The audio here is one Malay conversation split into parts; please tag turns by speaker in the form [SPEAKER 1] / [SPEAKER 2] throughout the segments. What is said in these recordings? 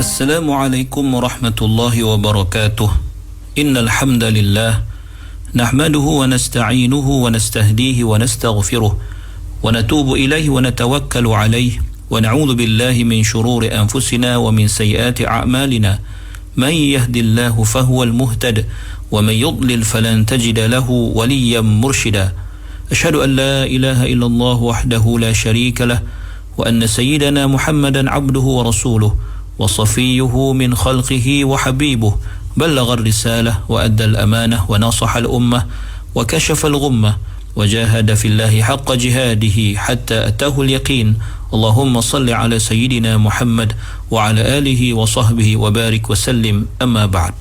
[SPEAKER 1] Assalamualaikum warahmatullahi wabarakatuh. Innal hamdalillah nahmaduhu wa nasta'inuhu wa nastahdihi wa nastaghfiruh wa natubu ilaihi wa natawakkalu alaihi wa na'udzu billahi min shururi anfusina wa min sayyiati a'malina. Man yahdihillahu fahuwal muhtad wa man yudlil falan tajida lahu waliyyan murshida. Asyhadu an la ilaha illallah wahdahu la syarika lah wa anna sayyidana Muhammadan abduhu wa rasuluh wa safiyuhu min khalqihi wa habibuh. Ballagha ar-risalah wa adda al-amanah wa nasaha al-ummah wa kashafa al-ghummah wa jahada fillahi haqqa jihadihi hatta atahu al-yaqin. Allahumma salli ala sayyidina Muhammad wa ala alihi wa sahbihi wa barik wa sallim. Amma ba'd.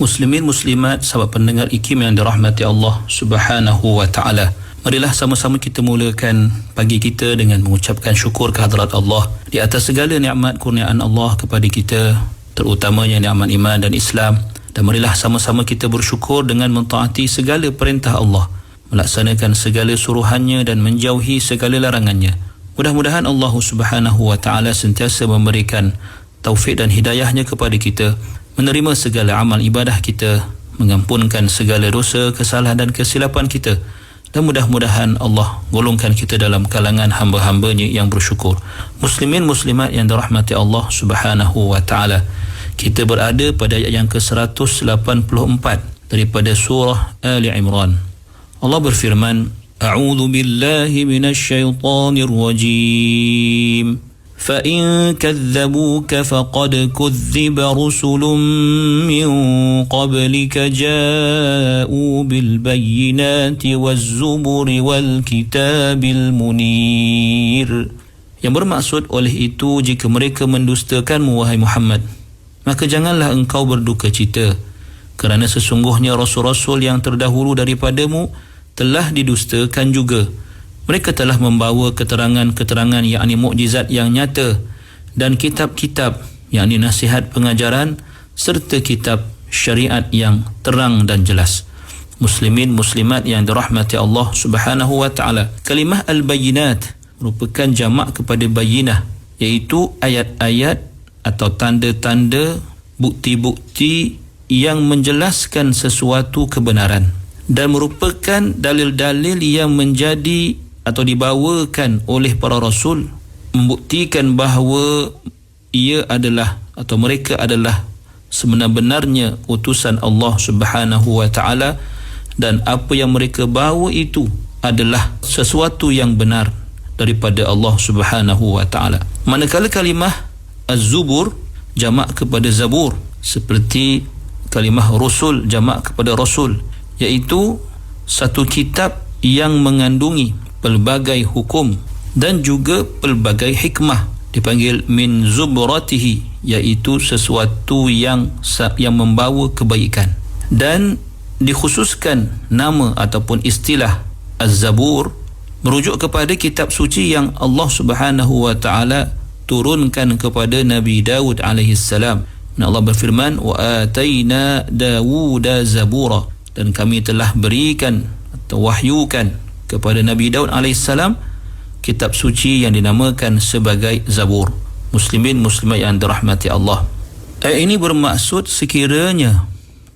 [SPEAKER 1] Muslimin muslimat, sahabat pendengar IKIM yang dirahmati Allah Subhanahu wa taala. Marilah sama-sama kita mulakan pagi kita dengan mengucapkan syukur kehadrat Allah di atas segala nikmat kurniaan Allah kepada kita, terutamanya nikmat iman dan Islam. Dan marilah sama-sama kita bersyukur dengan mentaati segala perintah Allah, melaksanakan segala suruhannya dan menjauhi segala larangannya. Mudah-mudahan Allah Subhanahu wa taala sentiasa memberikan taufik dan hidayahnya kepada kita, menerima segala amal ibadah kita, mengampunkan segala dosa, kesalahan dan kesilapan kita. Dan mudah-mudahan Allah golongkan kita dalam kalangan hamba-hambanya yang bersyukur. Muslimin muslimat yang dirahmati Allah Subhanahu wa taala, kita berada pada ayat yang ke-184 daripada surah Ali Imran. Allah berfirman, A'udzu billahi minasy syaithanir rajim. فَإِن كَذَّبُوكَ فَقَدْ كُذِّبَ رُسُلٌ مِّن قَبْلِكَ جَاءُوا بِالْبَيِّنَاتِ وَالزُّبُرِ وَالْكِتَابِ الْمُنِيرِ. Yang bermaksud oleh itu, jika mereka mendustakanmu wahai Muhammad, maka janganlah engkau berduka cita, kerana sesungguhnya rasul-rasul yang terdahulu daripadamu telah didustakan juga. Mereka telah membawa keterangan-keterangan yakni mukjizat yang nyata dan kitab-kitab yakni nasihat pengajaran serta kitab syariat yang terang dan jelas. Muslimin muslimat yang dirahmati Allah Subhanahu wa taala, kalimah al-bayyinat merupakan jamak kepada bayyinah, iaitu ayat-ayat atau tanda-tanda, bukti-bukti yang menjelaskan sesuatu kebenaran dan merupakan dalil-dalil yang menjadi atau dibawakan oleh para rasul, membuktikan bahawa ia adalah atau mereka adalah sebenar-benarnya utusan Allah Subhanahu wa taala, dan apa yang mereka bawa itu adalah sesuatu yang benar daripada Allah Subhanahu wa taala. Manakala kalimah az-zubur jamak kepada zabur, seperti kalimah rusul jamak kepada rasul, iaitu satu kitab yang mengandungi pelbagai hukum dan juga pelbagai hikmah, dipanggil min zubratihi, iaitu sesuatu yang membawa kebaikan. Dan dikhususkan nama ataupun istilah Az-Zabur merujuk kepada kitab suci yang Allah Subhanahu wa taala turunkan kepada Nabi Daud alaihi salam. Allah berfirman, wa ataina Dawuda zabura, dan kami telah berikan atau wahyukan kepada Nabi Daud AS kitab suci yang dinamakan sebagai Zabur. Muslimin muslimat yang dirahmati Allah, ayat ini bermaksud sekiranya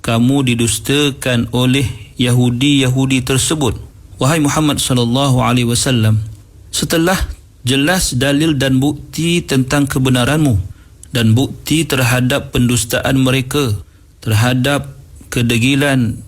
[SPEAKER 1] kamu didustakan oleh Yahudi tersebut wahai Muhammad sallallahu alaihi wasallam, setelah jelas dalil dan bukti tentang kebenaranmu dan bukti terhadap pendustaan mereka, terhadap kedegilan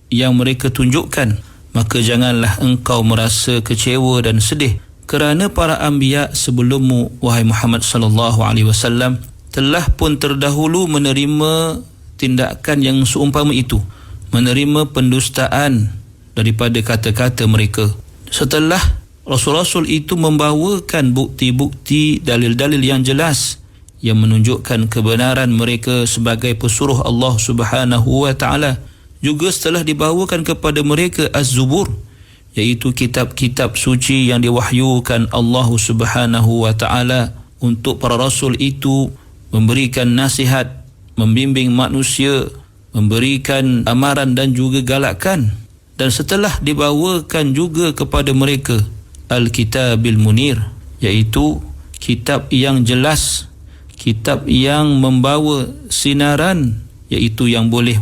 [SPEAKER 1] yang mereka tunjukkan, maka janganlah engkau merasa kecewa dan sedih, kerana para anbiya sebelummu wahai Muhammad sallallahu alaihi wasallam telah pun terdahulu menerima tindakan yang seumpama itu, menerima pendustaan daripada kata-kata mereka. Setelah rasul-rasul itu membawakan bukti-bukti, dalil-dalil yang jelas yang menunjukkan kebenaran mereka sebagai pesuruh Allah Subhanahu wa taala, juga setelah dibawakan kepada mereka Az-Zubur, iaitu kitab-kitab suci yang diwahyukan Allah Subhanahu wa taala untuk para rasul itu memberikan nasihat, membimbing manusia, memberikan amaran dan juga galakan. Dan setelah dibawakan juga kepada mereka Al-Kitabil Munir, iaitu kitab yang jelas, kitab yang membawa sinaran, iaitu yang boleh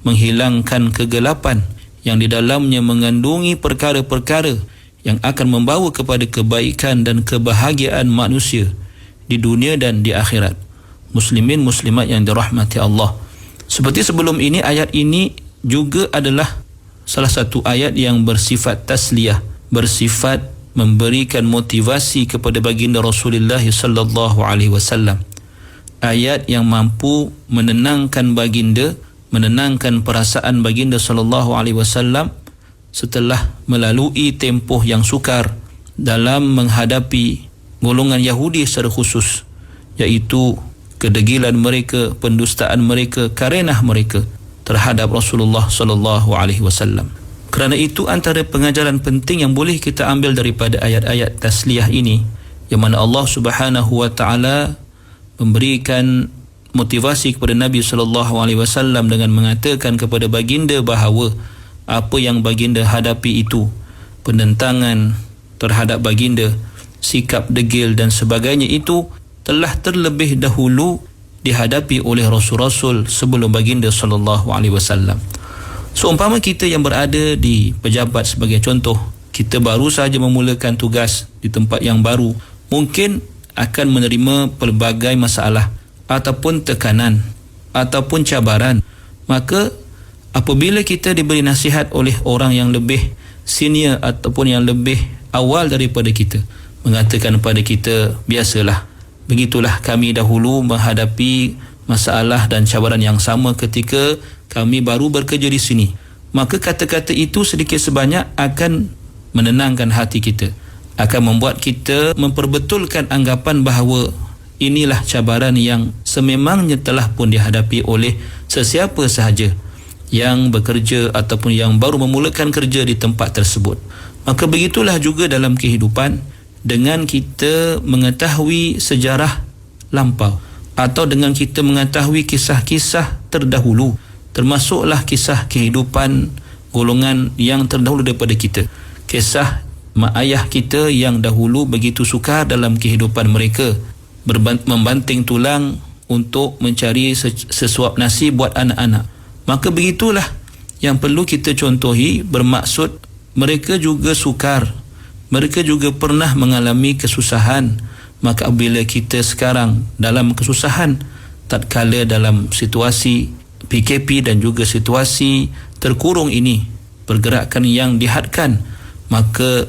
[SPEAKER 1] menghilangkan kegelapan, yang di dalamnya mengandungi perkara-perkara yang akan membawa kepada kebaikan dan kebahagiaan manusia di dunia dan di akhirat. Muslimin muslimat yang dirahmati Allah, seperti sebelum ini, ayat ini juga adalah salah satu ayat yang bersifat tasliyah, bersifat memberikan motivasi kepada baginda Rasulullah sallallahu alaihi wasallam. Ayat yang mampu menenangkan baginda, menenangkan perasaan baginda sallallahu alaihi wasallam setelah melalui tempoh yang sukar dalam menghadapi golongan Yahudi secara khusus, iaitu kedegilan mereka, pendustaan mereka, karenah mereka terhadap Rasulullah sallallahu alaihi wasallam. Kerana itu, antara pengajaran penting yang boleh kita ambil daripada ayat-ayat tasliyah ini, yang mana Allah Subhanahu wa taala memberikan motivasi kepada Nabi sallallahu alaihi wasallam dengan mengatakan kepada baginda bahawa apa yang baginda hadapi itu, penentangan terhadap baginda, sikap degil dan sebagainya, itu telah terlebih dahulu dihadapi oleh rasul-rasul sebelum baginda sallallahu alaihi wasallam. Seumpama kita yang berada di pejabat sebagai contoh, kita baru saja memulakan tugas di tempat yang baru, mungkin akan menerima pelbagai masalah ataupun tekanan ataupun cabaran. Maka apabila kita diberi nasihat oleh orang yang lebih senior ataupun yang lebih awal daripada kita, mengatakan kepada kita, biasalah, begitulah kami dahulu menghadapi masalah dan cabaran yang sama ketika kami baru bekerja di sini, maka kata-kata itu sedikit sebanyak akan menenangkan hati kita, akan membuat kita memperbetulkan anggapan bahawa inilah cabaran yang sememangnya telah pun dihadapi oleh sesiapa sahaja yang bekerja ataupun yang baru memulakan kerja di tempat tersebut. Maka begitulah juga dalam kehidupan, dengan kita mengetahui sejarah lampau atau dengan kita mengetahui kisah-kisah terdahulu, termasuklah kisah kehidupan golongan yang terdahulu daripada kita, kisah mak ayah kita yang dahulu begitu sukar dalam kehidupan mereka, membanting tulang untuk mencari sesuap nasi buat anak-anak. Maka begitulah yang perlu kita contohi, bermaksud mereka juga sukar, mereka juga pernah mengalami kesusahan. Maka apabila kita sekarang dalam kesusahan, tatkala dalam situasi PKP dan juga situasi terkurung ini, pergerakan yang dihadkan, maka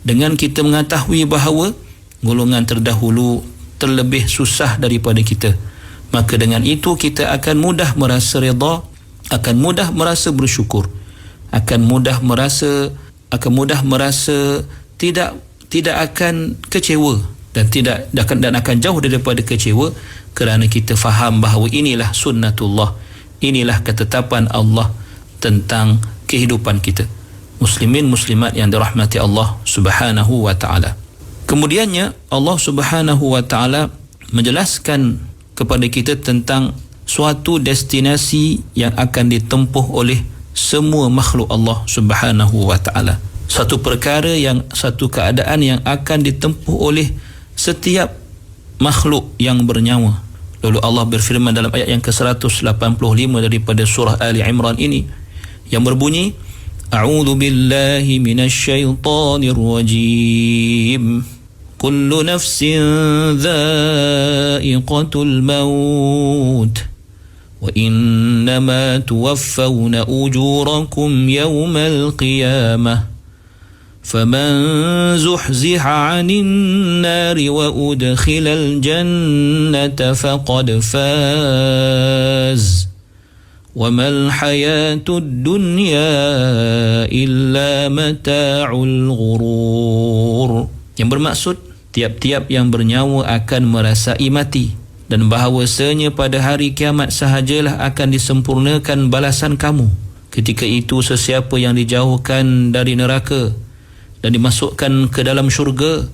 [SPEAKER 1] dengan kita mengetahui bahawa golongan terdahulu terlebih susah daripada kita, maka dengan itu kita akan mudah merasa redha, akan mudah merasa bersyukur, akan mudah merasa tidak akan kecewa dan akan jauh daripada kecewa, kerana kita faham bahawa inilah sunnatullah, inilah ketetapan Allah tentang kehidupan kita. Muslimin muslimat yang dirahmati Allah Subhanahu wa taala. Kemudiannya Allah Subhanahu wa taala menjelaskan kepada kita tentang suatu destinasi yang akan ditempuh oleh semua makhluk Allah Subhanahu wa taala. Satu perkara yang, satu keadaan yang akan ditempuh oleh setiap makhluk yang bernyawa. Lalu Allah berfirman dalam ayat yang ke-185 daripada surah Ali Imran ini, yang berbunyi, A'udzu billahi minasyaitonir rajim. Kullu nafsin dha'iqatul maut. Wa innama tuwaffawna ujurakum yawmal qiyamah. فمن زحزح عن النار وأدخل الجنة فقد فاز وما الحياة الدنيا إلا متاع الغرور. Yang bermaksud, tiap-tiap yang bernyawa akan merasai mati, dan bahawasanya pada hari kiamat sahajalah akan disempurnakan balasan kamu. Ketika itu sesiapa yang dijauhkan dari neraka dan dimasukkan ke dalam syurga,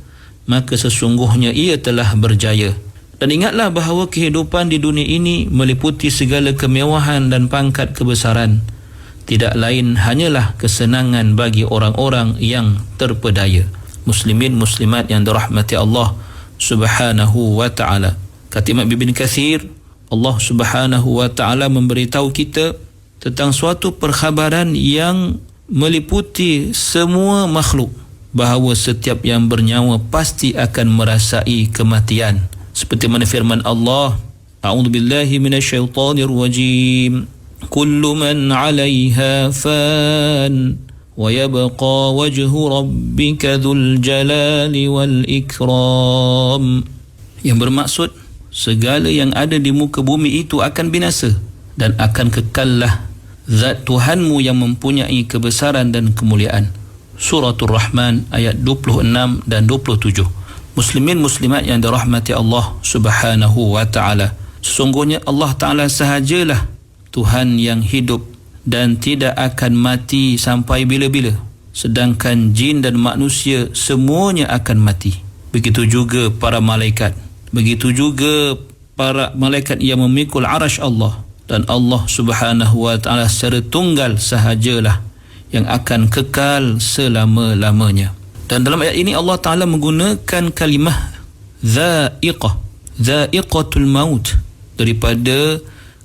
[SPEAKER 1] maka sesungguhnya ia telah berjaya. Dan ingatlah bahawa kehidupan di dunia ini meliputi segala kemewahan dan pangkat kebesaran, tidak lain hanyalah kesenangan bagi orang-orang yang terpedaya. Muslimin muslimat yang dirahmati Allah Subhanahu wa ta'ala. Kata Imam Ibn Kathir, Allah Subhanahu wa ta'ala memberitahu kita tentang suatu perkhabaran yang meliputi semua makhluk, bahawa setiap yang bernyawa pasti akan merasai kematian. Seperti mana firman Allah, A'udzu billahi minasyaitonir rajim. Kullu man 'alaiha fan wa yabqa wajhu rabbika dzul jalali wal ikram. Yang bermaksud segala yang ada di muka bumi itu akan binasa dan akan kekallah zat Tuhanmu yang mempunyai kebesaran dan kemuliaan. Suratul Rahman ayat 26 dan 27. Muslimin muslimat yang dirahmati Allah Subhanahu wa ta'ala, sesungguhnya Allah Ta'ala sahajalah Tuhan yang hidup dan tidak akan mati sampai bila-bila, sedangkan jin dan manusia semuanya akan mati. Begitu juga para malaikat, begitu juga para malaikat yang memikul arasy Allah, dan Allah Subhanahu wa ta'ala secara tunggal sahajalah yang akan kekal selama-lamanya. Dan dalam ayat ini Allah Ta'ala menggunakan kalimah dha'iqatul maut daripada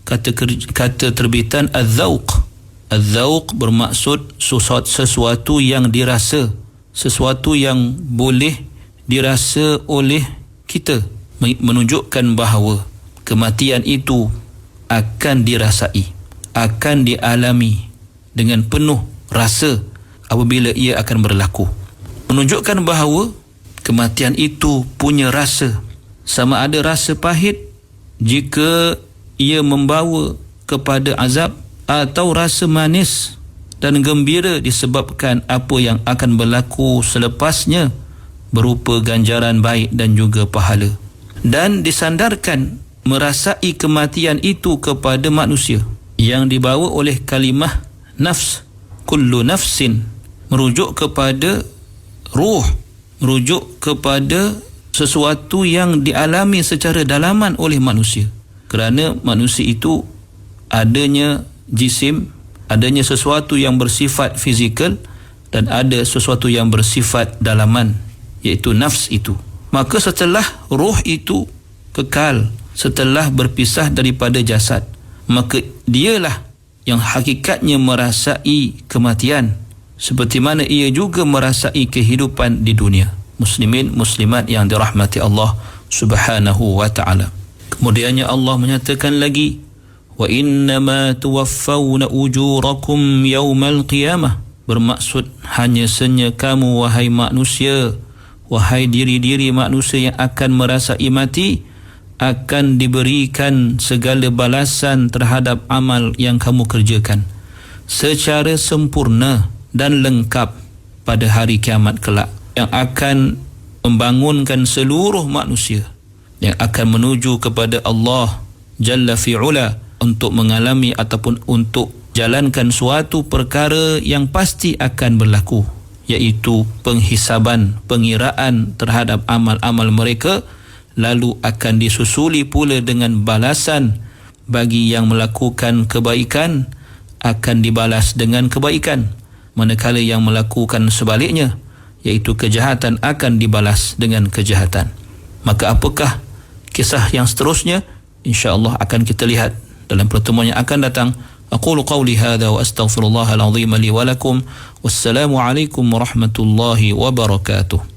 [SPEAKER 1] kata terbitan az-zauq. Az-zauq bermaksud sesuatu yang dirasa, sesuatu yang boleh dirasa oleh kita, menunjukkan bahawa kematian itu akan dirasai, akan dialami dengan penuh rasa apabila ia akan berlaku. Menunjukkan bahawa kematian itu punya rasa, sama ada rasa pahit jika ia membawa kepada azab, atau rasa manis dan gembira disebabkan apa yang akan berlaku selepasnya berupa ganjaran baik dan juga pahala. Dan disandarkan merasai kematian itu kepada manusia yang dibawa oleh kalimah nafs. Kullu nafsin merujuk kepada ruh, merujuk kepada sesuatu yang dialami secara dalaman oleh manusia. Kerana manusia itu adanya jisim, adanya sesuatu yang bersifat fizikal dan ada sesuatu yang bersifat dalaman, iaitu nafs itu. Maka setelah roh itu kekal, setelah berpisah daripada jasad, maka dialah yang hakikatnya merasai kematian, seperti mana ia juga merasai kehidupan di dunia. Muslimin muslimat yang dirahmati Allah Subhanahu wa ta'ala. Kemudiannya Allah menyatakan lagi, wa innama tuwaffawna ujurakum yawmal qiyamah, bermaksud hanya saja kamu wahai manusia, wahai diri-diri manusia yang akan merasai mati, akan diberikan segala balasan terhadap amal yang kamu kerjakan secara sempurna dan lengkap pada hari kiamat kelak, yang akan membangunkan seluruh manusia yang akan menuju kepada Allah Jalla fi'ula untuk mengalami ataupun untuk jalankan suatu perkara yang pasti akan berlaku, iaitu penghisaban, pengiraan terhadap amal-amal mereka, lalu akan disusuli pula dengan balasan. Bagi yang melakukan kebaikan akan dibalas dengan kebaikan, manakala yang melakukan sebaliknya, iaitu kejahatan, akan dibalas dengan kejahatan. Maka apakah kisah yang seterusnya? InsyaAllah akan kita lihat dalam pertemuan yang akan datang. Aqulu qawli hadha wa astaghfirullahal azim li wa lakum. Wassalamu alaikum warahmatullahi wabarakatuh.